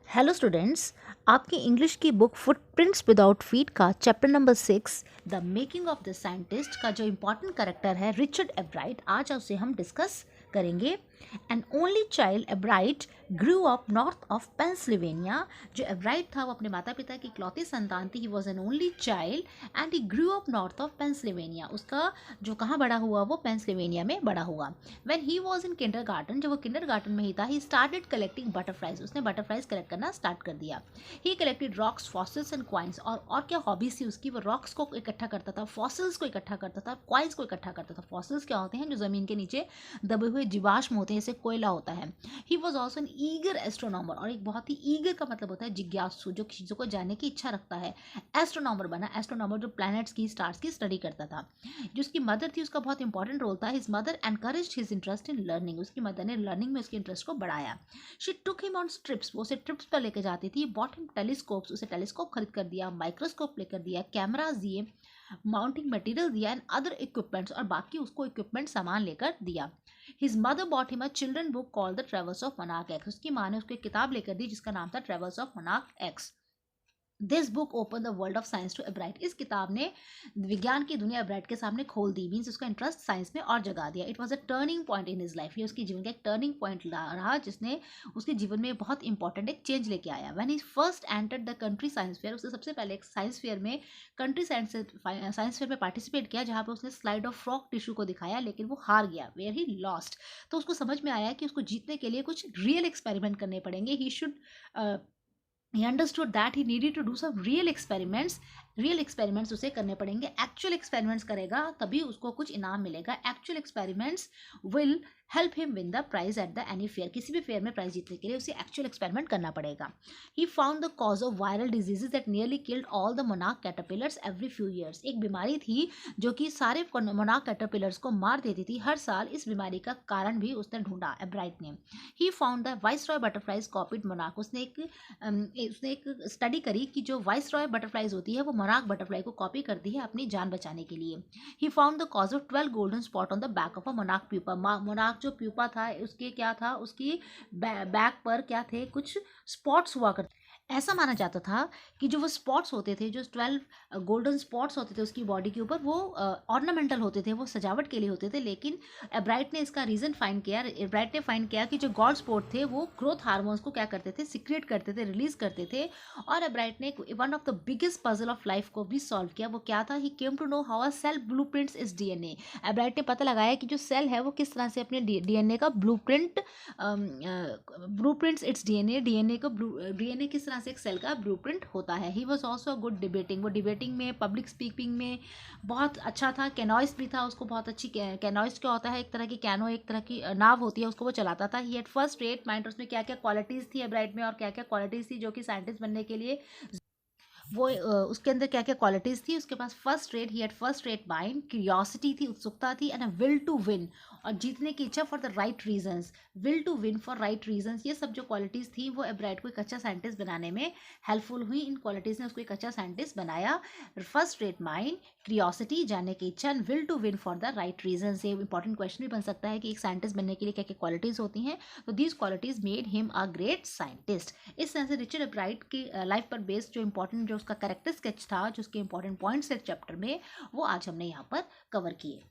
Hello students, आपकी English की book footprints without feet का chapter number 6 the making of the scientist का जो इम्पॉर्टेंट कैरेक्टर है रिचर्ड एब्राइट, आज उसे हम डिस्कस करेंगे। An only child Ebright grew up north of Pennsylvania. जो एब्राइट था वो अपने माता पिता की इकलौती संतान थी। He was an only child and he Guru up north of Pennsylvania. उसका जो कहाँ बड़ा हुआ वो पेंसिल्वेनिया में बड़ा हुआ। When he was in kindergarten, जब वो किंडरगार्टन में ही था, ही स्टार्टेड कलेक्टिंग बटरफ्लाइज। उसने बटरफ्लाइज कलेक्ट करना स्टार्ट कर दिया। ही collected rocks, fossils and coins. और क्या हॉबीज थी उसकी, वो रॉक्स को इकट्ठा करता था, फॉसिल्स को इकट्ठा करता था, क्वाइंस को इकट्ठा करता था। फॉसिल्स क्या होते हैं? जो जमीन के नीचे दबे हुए जीवाश्म होते हैं, जैसे कोयला होता है। He was also an eager astronomer, और एक बहुत ही ईगर का मतलब होता है जिज्ञासु, जो चीज़ों को जानने की इच्छा रखता है। एस्ट्रोनॉमर बना। एस्ट्रोनॉमर जो प्लैनेट्स की, स्टार्स की स्टडी करता था। जो उसकी मदर थी उसका बहुत इंपॉर्टेंट रोल था। His mother encouraged his interest in learning. उसकी मदर ने लर्निंग में उसके इंटरेस्ट को बढ़ाया। She took him on trips, वो उसे ट्रिप्स पर लेकर जाती थी। बॉट हिम टेलीस्कोप्स, उसे टेलीस्कोप खरीद कर दिया, माइक्रोस्कोप लेकर दिया, कैमराज दिए, माउंटिंग मटेरियल दिया एंड अदर इक्विपमेंट्स, और बाकी उसको इक्विपमेंट सामान लेकर दिया। His mother bought him a children book called the travels of monarch x. उसकी माँ ने उसको एक किताब लेकर दी जिसका नाम था travels of monarch X. This book open the world of science to Ebright. इस किताब ने विज्ञान की दुनिया एब्राइट के सामने खोल दी। मीन्स उसका इंटरेस्ट साइंस में और जगा दिया। It was a turning point in his life. ये उसके जीवन का एक टर्निंग पॉइंट रहा जिसने उसके जीवन में बहुत इंपॉर्टेंट एक चेंज लेके आया। When he first entered the country science fair, उसने सबसे पहले एक साइंस फेयर में, कंट्री साइंस फेयर में पार्टिसिपेट किया, जहाँ पर उसने स्लाइड ऑफ फ्रॉक टिश्यू को दिखाया, लेकिन वो हार गया। Where he lost. तो उसको समझ में आया कि उसको जीतने के लिए कुछ रियल एक्सपेरिमेंट करने पड़ेंगे। He should he understood that he needed to do some real experiments. Real experiments उसे करने पड़ेंगे। एक्चुअल एक्सपेरिमेंट्स करेगा तभी उसको कुछ इनाम मिलेगा। Actual experiments will help him win the prize at the any fair. किसी भी फेयर में प्राइज जीतने के लिए उसे एक्चुअल एक्सपेरिमेंट करना पड़ेगा। He found the cause of viral diseases that nearly killed all the monarch caterpillars every few years. एक बीमारी थी जो कि सारे मोनार्क कैटरपिलर्स को मार देती थी हर साल। इस बीमारी का कारण भी उसने ढूंढा एब्राइट ने। He found the viceroy butterflies copied monarch. उसने एक स्टडी करी कि जो वाइसरॉय बटरफ्लाइज होती है वो मोनार्क बटरफ्लाई को कॉपी करती है अपनी जान बचाने के लिए। He found the cause of 12 golden spot on the back of a monarch pupa. Monarch जो प्यूपा था उसके क्या था, उसकी बैक पर क्या थे, कुछ स्पॉट्स हुआ करते। ऐसा माना जाता था कि जो वो स्पॉट्स होते थे, जो 12 गोल्डन स्पॉट्स होते थे उसकी बॉडी के ऊपर, वो ऑर्नामेंटल होते थे, वो सजावट के लिए होते थे। लेकिन एब्राइट ने इसका रीज़न फाइंड किया। एब्राइट ने फाइंड किया कि जो गॉड स्पॉट थे वो ग्रोथ हार्मोन्स को क्या करते थे, सिक्रेट करते थे, रिलीज करते थे। और एब्राइट ने one of the biggest puzzle of life को भी सॉल्व किया। वो क्या था? He came to know how a cell blueprints is DNA. Ebright ने पता लगाया कि जो सेल है वो किस तरह से अपने डीएनए का ब्लूप्रिंट्स इट्स डीएनए को डीएनए किस तरह से एक सेल का ब्लूप्रिंट होता है। He was also good debating. वो डिबेटिंग में, पब्लिक स्पीकिंग में बहुत अच्छा था। कैनोइस्ट भी था, उसको बहुत अच्छी, कैनोइस्ट क्या होता है, एक तरह की कैनो, एक तरह की नाव होती है, उसको वो चलाता था। ही एट फर्स्ट रेट माइंड। उसमें क्या क्या क्वालिटीज़ थी एब्राइट में, और क्या क्या क्वालिटीज़ थी जो कि साइंटिस्ट बनने के लिए वो उसके अंदर क्या क्या क्वालिटीज़ थी उसके पास। First rate, he had first rate mind, curiosity थी, उत्सुकता थी, and a will to win, और जीतने की इच्छा for the right reasons. Will to win for right reasons, ये सब जो क्वालिटीज़ थी वो एब्राइट को एक अच्छा साइंटिस्ट बनाने में हेल्पफुल हुई। इन क्वालिटीज़ ने उसको एक अच्छा साइंटिस्ट बनाया। फर्स्ट रेट माइंड, क्यूरियोसिटी, जानने की इच्छा, and will to win for the right reasons. ये इंपॉर्टेंट क्वेश्चन भी बन सकता है कि एक साइंटिस्ट बनने के लिए क्या क्या क्वालिटीज़ होती हैं। तो these qualities made him a great scientist. इस तरह से रिचर्ड एब्राइट की लाइफ पर बेस्ड जो इंपॉर्टेंट, जो उसका कैरेक्टर स्केच था, जो उसके इंपॉर्टेंट पॉइंट्स है चैप्टर में, वो आज हमने यहाँ पर कवर किए।